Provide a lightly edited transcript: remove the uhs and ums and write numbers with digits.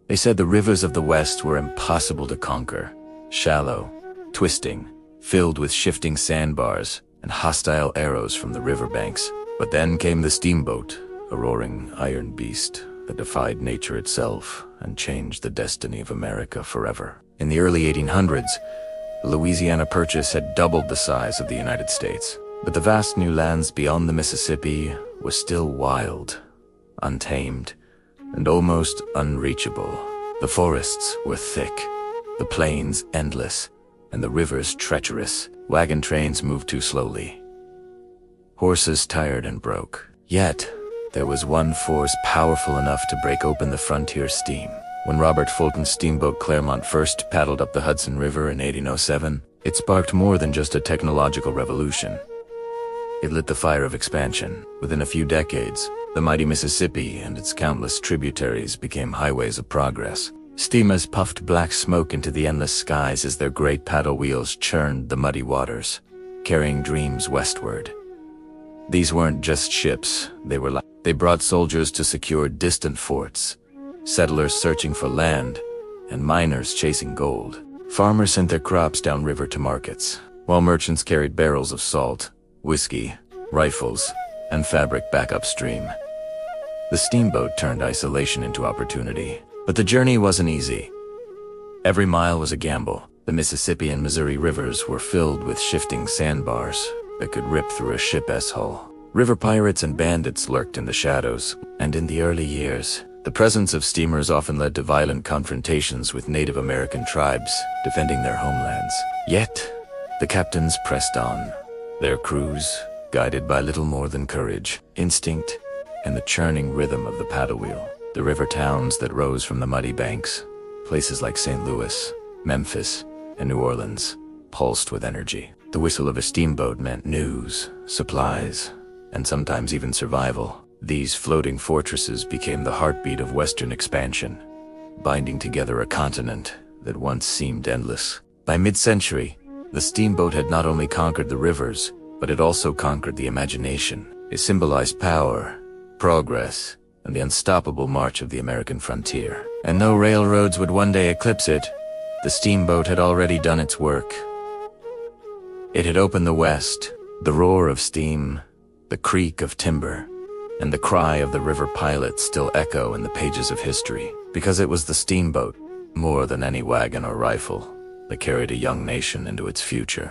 They said the rivers of the West were impossible to conquer, shallow, twisting, filled with shifting sandbars and hostile arrows from the riverbanks. But then came the steamboat, a roaring iron beast that defied nature itself and changed the destiny of America forever. In the early 1800s, the Louisiana Purchase had doubled the size of the United States, but the vast new lands beyond the Mississippi were still wild, untamed, and almost unreachable. The forests were thick, the plains endless, and the rivers treacherous. Wagon trains moved too slowly. Horses tired and broke. Yet, there was one force powerful enough to break open the frontier steam. When Robert Fulton's steamboat Clermont first paddled up the Hudson River in 1807, it sparked more than just a technological revolution. It lit the fire of expansion. Within a few decades, the mighty Mississippi and its countless tributaries became highways of progress. Steamers puffed black smoke into the endless skies as their great paddle wheels churned the muddy waters, carrying dreams westward. These weren't just ships, they brought soldiers to secure distant forts, settlers searching for land, and miners chasing gold. Farmers sent their crops downriver to markets, while merchants carried barrels of salt, whiskey, rifles, and fabric back upstream. The steamboat turned isolation into opportunity. But the journey wasn't easy. Every mile was a gamble. The Mississippi and Missouri rivers were filled with shifting sandbars that could rip through a ship's hull. River pirates and bandits lurked in the shadows, and in the early years, the presence of steamers often led to violent confrontations with Native American tribes defending their homelands. Yet, the captains pressed on, their crews guided by little more than courage, instinct, and the churning rhythm of the paddle wheel. The river towns that rose from the muddy banks, places like St. Louis, Memphis, and New Orleans, pulsed with energy. The whistle of a steamboat meant news, supplies, and sometimes even survival. These floating fortresses became the heartbeat of Western expansion, binding together a continent that once seemed endless. By mid-century, the steamboat had not only conquered the rivers, but it also conquered the imagination. It symbolized power, progress, and the unstoppable march of the American frontier. And though railroads would one day eclipse it, the steamboat had already done its work. It had opened the West, the roar of steam, the creak of timber, and the cry of the river pilot still echo in the pages of history, because it was the steamboat, more than any wagon or rifle, that carried a young nation into its future.